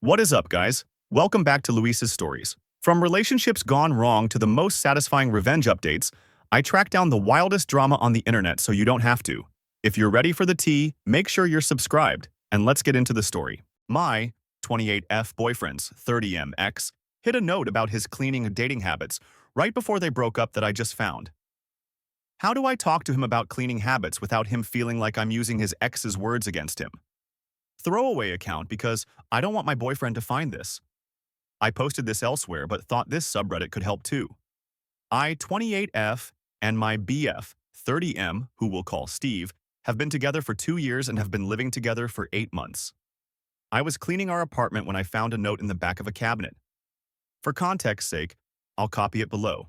What is up, guys? Welcome back to Luis's Stories. From relationships gone wrong to the most satisfying revenge updates, I track down the wildest drama on the internet so you don't have to. If you're ready for the tea, make sure you're subscribed, and let's get into the story. My 28F boyfriend's 30M ex hid a note about his cleaning and dating habits right before they broke up that I just found. How do I talk to him about cleaning habits without him feeling like I'm using his ex's words against him? Throwaway account because I don't want my boyfriend to find this. I posted this elsewhere but thought this subreddit could help too. I, 28F, and my BF, 30M, who we'll call Steve, have been together for 2 years and have been living together for 8 months. I was cleaning our apartment when I found a note in the back of a cabinet. For context's sake, I'll copy it below.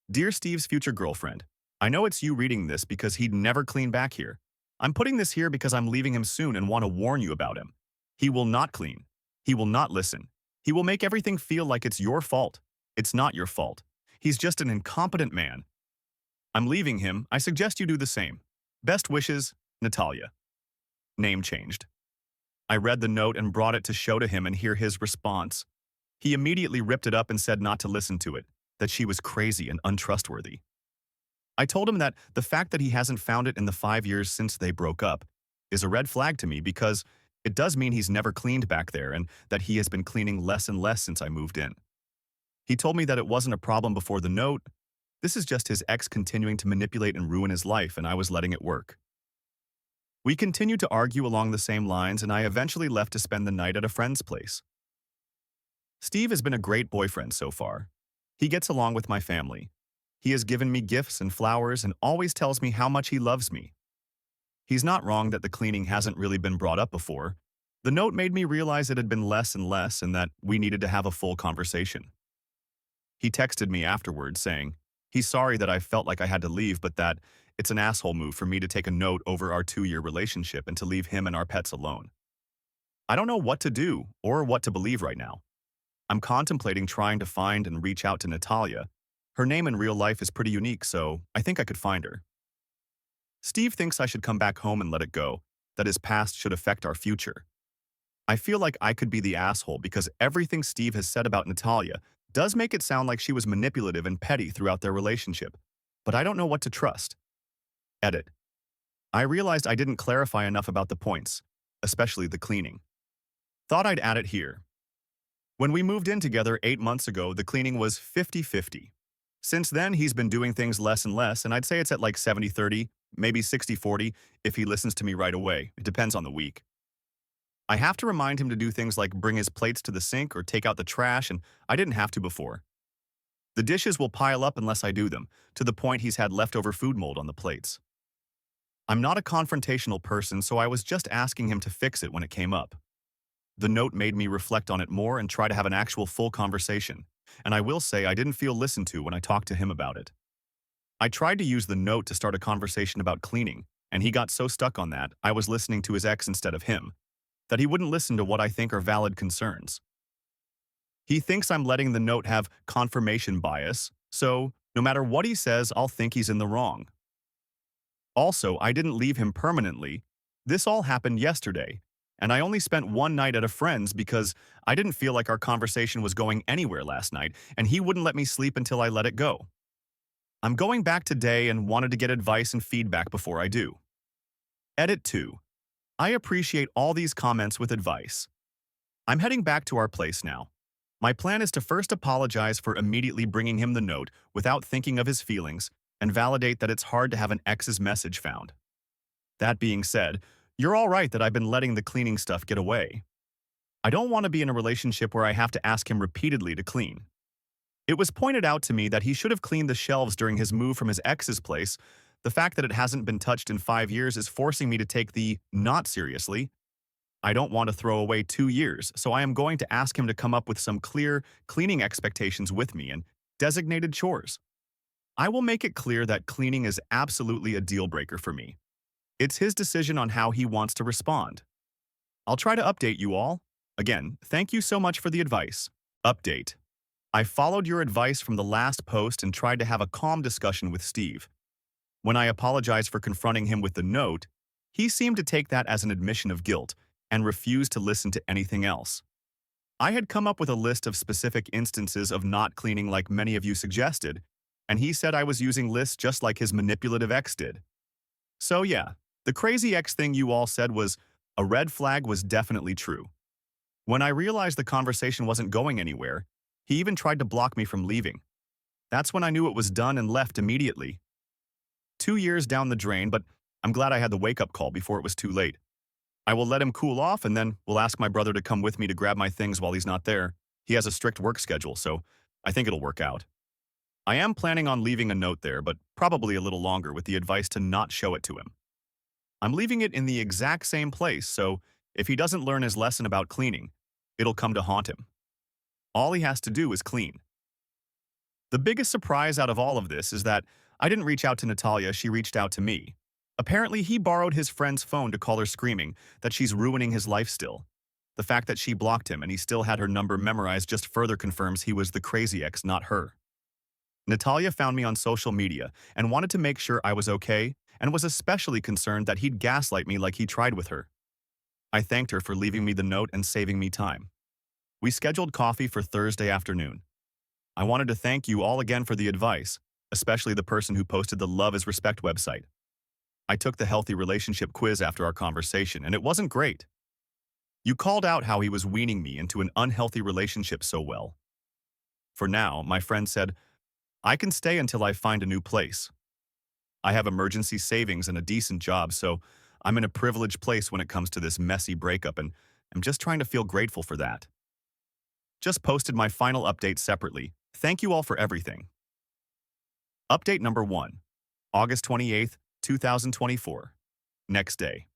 Dear Steve's future girlfriend, I know it's you reading this because he'd never clean back here. I'm putting this here because I'm leaving him soon and want to warn you about him. He will not clean. He will not listen. He will make everything feel like it's your fault. It's not your fault. He's just an incompetent man. I'm leaving him. I suggest you do the same. Best wishes, Natalia. Name changed. I read the note and brought it to show to him and hear his response. He immediately ripped it up and said not to listen to it, that she was crazy and untrustworthy. I told him that the fact that he hasn't found it in the 5 years since they broke up is a red flag to me because it does mean he's never cleaned back there and that he has been cleaning less and less since I moved in. He told me that it wasn't a problem before the note. This is just his ex continuing to manipulate and ruin his life, and I was letting it work. We continued to argue along the same lines, and I eventually left to spend the night at a friend's place. Steve has been a great boyfriend so far. He gets along with my family. He has given me gifts and flowers and always tells me how much he loves me. He's not wrong that the cleaning hasn't really been brought up before. The note made me realize it had been less and less and that we needed to have a full conversation. He texted me afterwards saying, he's sorry that I felt like I had to leave, but that it's an asshole move for me to take a note over our 2-year relationship and to leave him and our pets alone. I don't know what to do or what to believe right now. I'm contemplating trying to find and reach out to Natalia. Her name in real life is pretty unique, so I think I could find her. Steve thinks I should come back home and let it go, that his past should affect our future. I feel like I could be the asshole because everything Steve has said about Natalia does make it sound like she was manipulative and petty throughout their relationship, but I don't know what to trust. Edit. I realized I didn't clarify enough about the points, especially the cleaning. Thought I'd add it here. When we moved in together 8 months ago, the cleaning was 50-50. Since then, he's been doing things less and less, and I'd say it's at like 70-30, maybe 60-40 if he listens to me right away. It depends on the week. I have to remind him to do things like bring his plates to the sink or take out the trash, and I didn't have to before. The dishes will pile up unless I do them, to the point he's had leftover food mold on the plates. I'm not a confrontational person, so I was just asking him to fix it when it came up. The note made me reflect on it more and try to have an actual full conversation. And I will say I didn't feel listened to when I talked to him about it. I tried to use the note to start a conversation about cleaning, and he got so stuck on that I was listening to his ex instead of him, that he wouldn't listen to what I think are valid concerns. He thinks I'm letting the note have confirmation bias, so no matter what he says, I'll think he's in the wrong. Also, I didn't leave him permanently. This all happened yesterday, and I only spent one night at a friend's because I didn't feel like our conversation was going anywhere last night, and he wouldn't let me sleep until I let it go. I'm going back today and wanted to get advice and feedback before I do. Edit 2. I appreciate all these comments with advice. I'm heading back to our place now. My plan is to first apologize for immediately bringing him the note without thinking of his feelings and validate that it's hard to have an ex's message found. That being said, you're all right that I've been letting the cleaning stuff get away. I don't want to be in a relationship where I have to ask him repeatedly to clean. It was pointed out to me that he should have cleaned the shelves during his move from his ex's place. The fact that it hasn't been touched in 5 years is forcing me to take the not seriously. I don't want to throw away 2 years, so I am going to ask him to come up with some clear cleaning expectations with me and designated chores. I will make it clear that cleaning is absolutely a deal breaker for me. It's his decision on how he wants to respond. I'll try to update you all. Again, thank you so much for the advice. Update. I followed your advice from the last post and tried to have a calm discussion with Steve. When I apologized for confronting him with the note, he seemed to take that as an admission of guilt and refused to listen to anything else. I had come up with a list of specific instances of not cleaning like many of you suggested, and he said I was using lists just like his manipulative ex did. So yeah, the crazy ex thing you all said was a red flag was definitely true. When I realized the conversation wasn't going anywhere, he even tried to block me from leaving. That's when I knew it was done and left immediately. 2 years down the drain, but I'm glad I had the wake-up call before it was too late. I will let him cool off and then we'll ask my brother to come with me to grab my things while he's not there. He has a strict work schedule, so I think it'll work out. I am planning on leaving a note there, but probably a little longer with the advice to not show it to him. I'm leaving it in the exact same place, so if he doesn't learn his lesson about cleaning, it'll come to haunt him. All he has to do is clean. The biggest surprise out of all of this is that I didn't reach out to Natalia, she reached out to me. Apparently, he borrowed his friend's phone to call her screaming that she's ruining his life still. The fact that she blocked him and he still had her number memorized just further confirms he was the crazy ex, not her. Natalia found me on social media and wanted to make sure I was okay and was especially concerned that he'd gaslight me like he tried with her. I thanked her for leaving me the note and saving me time. We scheduled coffee for Thursday afternoon. I wanted to thank you all again for the advice, especially the person who posted the Love is Respect website. I took the healthy relationship quiz after our conversation, and it wasn't great. You called out how he was weaning me into an unhealthy relationship so well. For now, my friend said, I can stay until I find a new place. I have emergency savings and a decent job, so I'm in a privileged place when it comes to this messy breakup, and I'm just trying to feel grateful for that. Just posted my final update separately. Thank you all for everything. Update number 1, August 28th, 2024. Next day.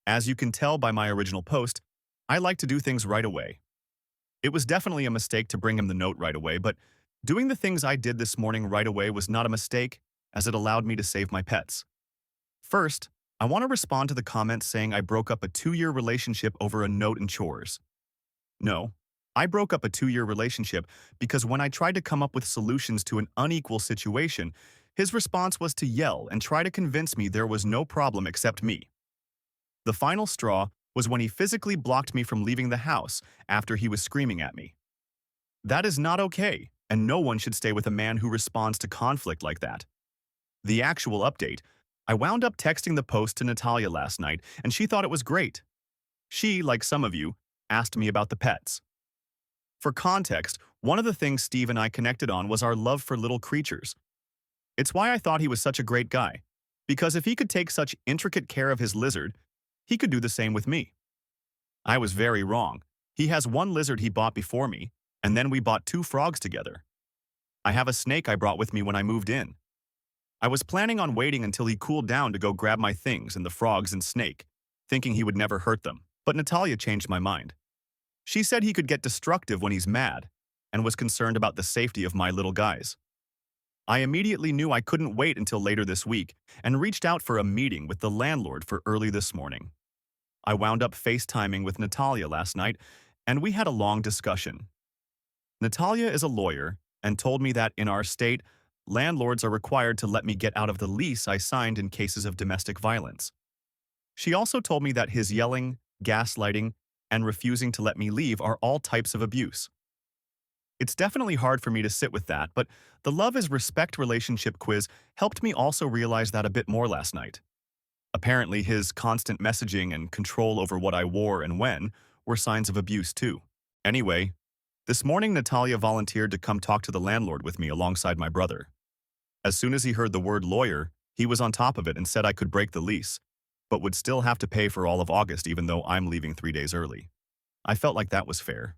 As you can tell by my original post, I like to do things right away. It was definitely a mistake to bring him the note right away, but doing the things I did this morning right away was not a mistake, as it allowed me to save my pets. First, I want to respond to the comments saying I broke up a 2-year relationship over a note and chores. No, I broke up a 2-year relationship because when I tried to come up with solutions to an unequal situation, his response was to yell and try to convince me there was no problem except me. The final straw was when he physically blocked me from leaving the house after he was screaming at me. That is not okay, and no one should stay with a man who responds to conflict like that. The actual update, I wound up texting the post to Natalia last night, and she thought it was great. She, like some of you, asked me about the pets. For context, one of the things Steve and I connected on was our love for little creatures. It's why I thought he was such a great guy, because if he could take such intricate care of his lizard, he could do the same with me. I was very wrong. He has one lizard he bought before me, and then we bought 2 frogs together. I have a snake I brought with me when I moved in. I was planning on waiting until he cooled down to go grab my things and the frogs and snake, thinking he would never hurt them, but Natalia changed my mind. She said he could get destructive when he's mad, and was concerned about the safety of my little guys. I immediately knew I couldn't wait until later this week and reached out for a meeting with the landlord for early this morning. I wound up FaceTiming with Natalia last night, and we had a long discussion. Natalia is a lawyer and told me that in our state, landlords are required to let me get out of the lease I signed in cases of domestic violence. She also told me that his yelling, gaslighting, and refusing to let me leave are all types of abuse. It's definitely hard for me to sit with that, but the Love is Respect relationship quiz helped me also realize that a bit more last night. Apparently, his constant messaging and control over what I wore and when were signs of abuse too. Anyway, this morning Natalia volunteered to come talk to the landlord with me alongside my brother. As soon as he heard the word lawyer, he was on top of it and said I could break the lease, but would still have to pay for all of August even though I'm leaving 3 days early. I felt like that was fair.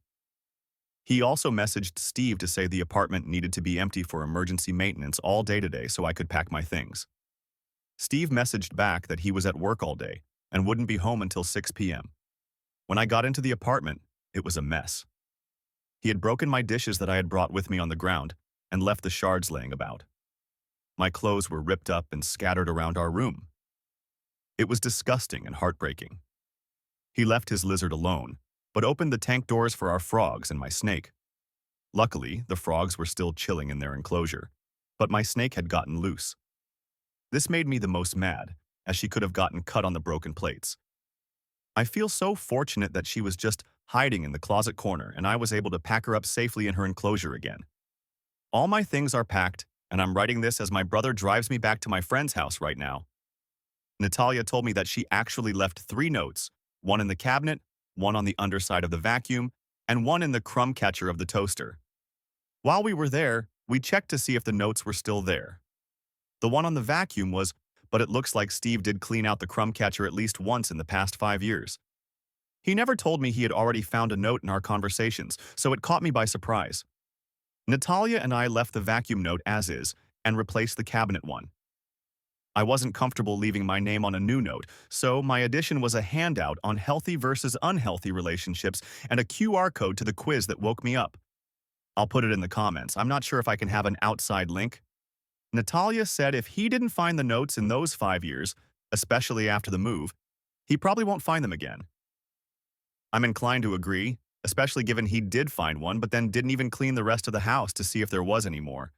He also messaged Steve to say the apartment needed to be empty for emergency maintenance all day today so I could pack my things. Steve messaged back that he was at work all day and wouldn't be home until 6 p.m. When I got into the apartment, it was a mess. He had broken my dishes that I had brought with me on the ground and left the shards laying about. My clothes were ripped up and scattered around our room. It was disgusting and heartbreaking. He left his lizard alone, but opened the tank doors for our frogs and my snake. Luckily, the frogs were still chilling in their enclosure, but my snake had gotten loose. This made me the most mad, as she could have gotten cut on the broken plates. I feel so fortunate that she was just hiding in the closet corner, and I was able to pack her up safely in her enclosure again. All my things are packed, and I'm writing this as my brother drives me back to my friend's house right now. Natalia told me that she actually left 3 notes, one in the cabinet, one on the underside of the vacuum, and one in the crumb catcher of the toaster. While we were there, we checked to see if the notes were still there. The one on the vacuum was, but it looks like Steve did clean out the crumb catcher at least once in the past 5 years. He never told me he had already found a note in our conversations, so it caught me by surprise. Natalia and I left the vacuum note as is and replaced the cabinet one. I wasn't comfortable leaving my name on a new note, so my addition was a handout on healthy versus unhealthy relationships and a QR code to the quiz that woke me up. I'll put it in the comments. I'm not sure if I can have an outside link. Natalia said if he didn't find the notes in those 5 years, especially after the move, he probably won't find them again. I'm inclined to agree, especially given he did find one but then didn't even clean the rest of the house to see if there was any more.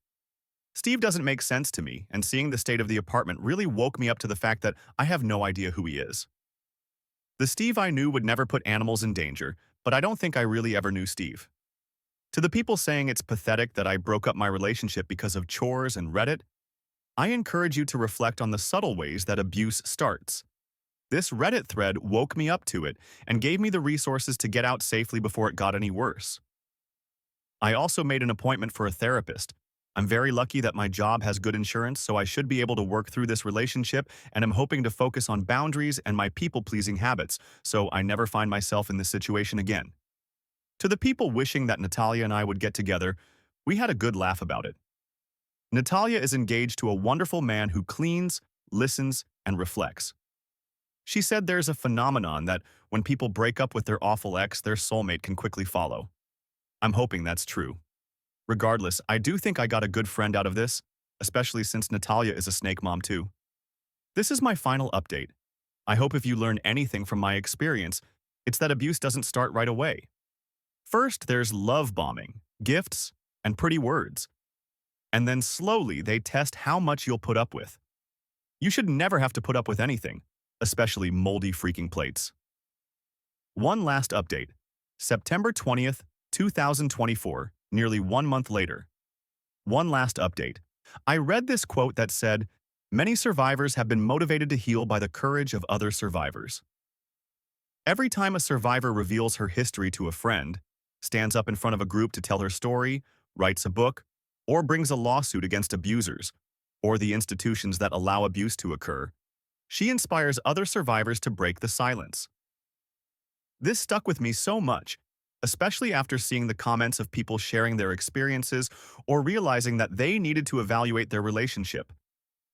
Steve doesn't make sense to me, and seeing the state of the apartment really woke me up to the fact that I have no idea who he is. The Steve I knew would never put animals in danger, but I don't think I really ever knew Steve. To the people saying it's pathetic that I broke up my relationship because of chores and Reddit, I encourage you to reflect on the subtle ways that abuse starts. This Reddit thread woke me up to it and gave me the resources to get out safely before it got any worse. I also made an appointment for a therapist. I'm very lucky that my job has good insurance, so I should be able to work through this relationship, and I'm hoping to focus on boundaries and my people-pleasing habits, so I never find myself in this situation again. To the people wishing that Natalia and I would get together, we had a good laugh about it. Natalia is engaged to a wonderful man who cleans, listens, and reflects. She said there's a phenomenon that when people break up with their awful ex, their soulmate can quickly follow. I'm hoping that's true. Regardless, I do think I got a good friend out of this, especially since Natalia is a snake mom too. This is my final update. I hope if you learn anything from my experience, it's that abuse doesn't start right away. First, there's love bombing, gifts, and pretty words. And then slowly they test how much you'll put up with. You should never have to put up with anything, especially moldy freaking plates. One last update. September 20th, 2024, nearly 1 month later. One last update. I read this quote that said, "Many survivors have been motivated to heal by the courage of other survivors." Every time a survivor reveals her history to a friend, stands up in front of a group to tell her story, writes a book, or brings a lawsuit against abusers, or the institutions that allow abuse to occur, she inspires other survivors to break the silence. This stuck with me so much, especially after seeing the comments of people sharing their experiences or realizing that they needed to evaluate their relationship.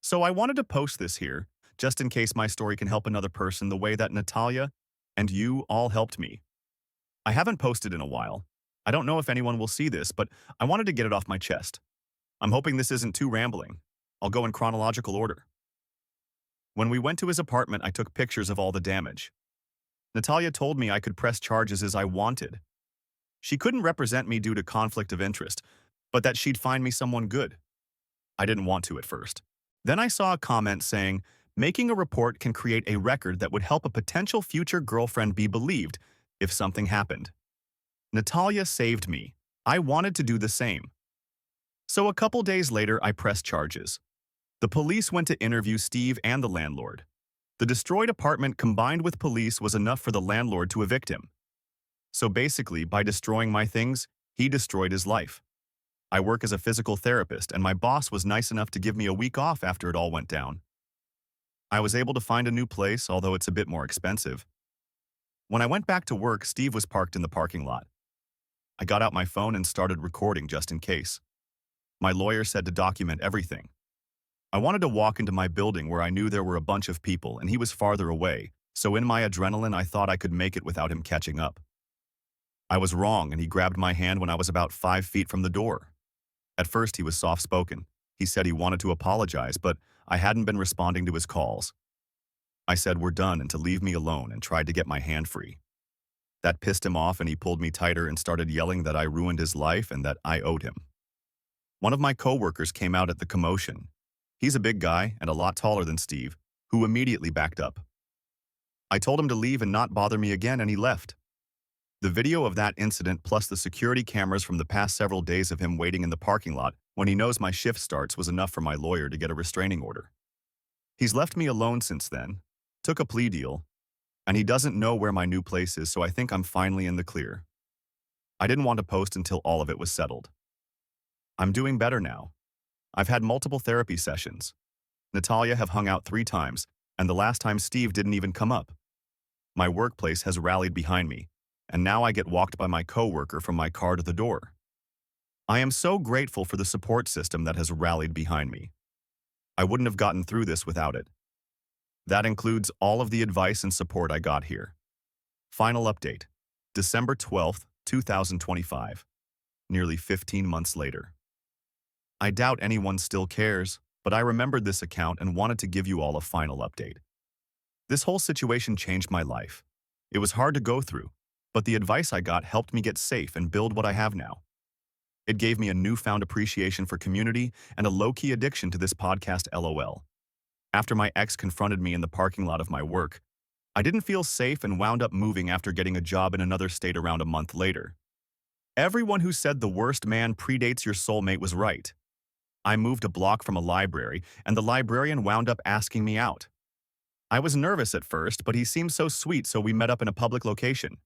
So I wanted to post this here, just in case my story can help another person the way that Natalia and you all helped me. I haven't posted in a while. I don't know if anyone will see this, but I wanted to get it off my chest. I'm hoping this isn't too rambling. I'll go in chronological order. When we went to his apartment, I took pictures of all the damage. Natalia told me I could press charges as I wanted. She couldn't represent me due to conflict of interest, but that she'd find me someone good. I didn't want to at first. Then I saw a comment saying, making a report can create a record that would help a potential future girlfriend be believed if something happened. Natalia saved me. I wanted to do the same. So a couple days later, I pressed charges. The police went to interview Steve and the landlord. The destroyed apartment combined with police was enough for the landlord to evict him. So basically, by destroying my things, he destroyed his life. I work as a physical therapist, and my boss was nice enough to give me a week off after it all went down. I was able to find a new place, although it's a bit more expensive. When I went back to work, Steve was parked in the parking lot. I got out my phone and started recording just in case. My lawyer said to document everything. I wanted to walk into my building where I knew there were a bunch of people and he was farther away, so in my adrenaline I thought I could make it without him catching up. I was wrong, and he grabbed my hand when I was about 5 feet from the door. At first he was soft-spoken. He said he wanted to apologize, but I hadn't been responding to his calls. I said we're done and to leave me alone and tried to get my hand free. That pissed him off and he pulled me tighter and started yelling that I ruined his life and that I owed him. One of my coworkers came out at the commotion. He's a big guy and a lot taller than Steve, who immediately backed up. I told him to leave and not bother me again, and he left. The video of that incident plus the security cameras from the past several days of him waiting in the parking lot when he knows my shift starts was enough for my lawyer to get a restraining order. He's left me alone since then, took a plea deal, and he doesn't know where my new place is, so I think I'm finally in the clear. I didn't want to post until all of it was settled. I'm doing better now. I've had multiple therapy sessions. Natalia have hung out 3 times, and the last time Steve didn't even come up. My workplace has rallied behind me, and now I get walked by my coworker from my car to the door. I am so grateful for the support system that has rallied behind me. I wouldn't have gotten through this without it. That includes all of the advice and support I got here. Final update, December 12th, 2025, nearly 15 months later. I doubt anyone still cares, but I remembered this account and wanted to give you all a final update. This whole situation changed my life. It was hard to go through, but the advice I got helped me get safe and build what I have now. It gave me a newfound appreciation for community and a low-key addiction to this podcast, LOL. After my ex confronted me in the parking lot of my work, I didn't feel safe and wound up moving after getting a job in another state around a month later. Everyone who said the worst man predates your soulmate was right. I moved a block from a library, and the librarian wound up asking me out. I was nervous at first, but he seemed so sweet, so we met up in a public location.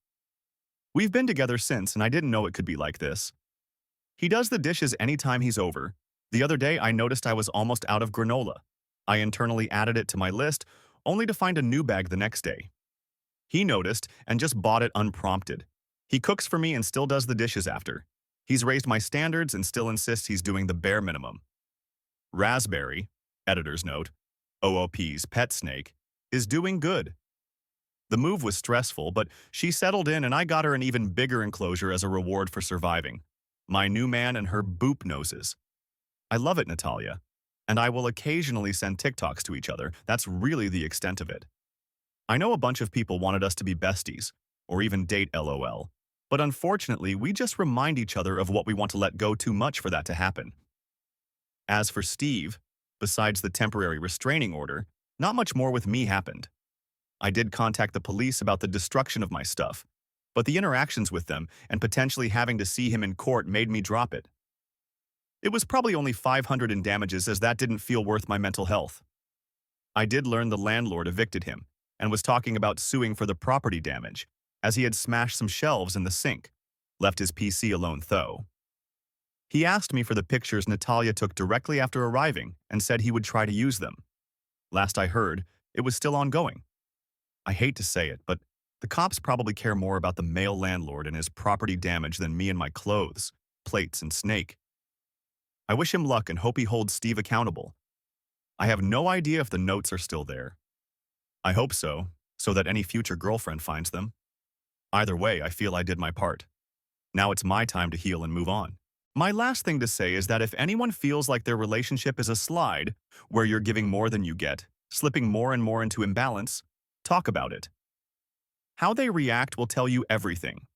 We've been together since, and I didn't know it could be like this. He does the dishes anytime he's over. The other day, I noticed I was almost out of granola. I internally added it to my list, only to find a new bag the next day. He noticed and just bought it unprompted. He cooks for me and still does the dishes after. He's raised my standards and still insists he's doing the bare minimum. Raspberry, editor's note, OOP's pet snake, is doing good. The move was stressful, but she settled in and I got her an even bigger enclosure as a reward for surviving. My new man and her boop noses. I love it, Natalia. And I will occasionally send TikToks to each other. That's really the extent of it. I know a bunch of people wanted us to be besties, or even date LOL, but unfortunately, we just remind each other of what we want to let go too much for that to happen. As for Steve, besides the temporary restraining order, not much more with me happened. I did contact the police about the destruction of my stuff, but the interactions with them and potentially having to see him in court made me drop it. It was probably only $500 in damages, as that didn't feel worth my mental health. I did learn the landlord evicted him and was talking about suing for the property damage, as he had smashed some shelves in the sink, left his PC alone though. He asked me for the pictures Natalia took directly after arriving and said he would try to use them. Last I heard, it was still ongoing. I hate to say it, but the cops probably care more about the male landlord and his property damage than me and my clothes, plates, and snake. I wish him luck and hope he holds Steve accountable. I have no idea if the notes are still there. I hope so that any future girlfriend finds them. Either way, I feel I did my part. Now it's my time to heal and move on. My last thing to say is that if anyone feels like their relationship is a slide, where you're giving more than you get, slipping more and more into imbalance, talk about it. How they react will tell you everything.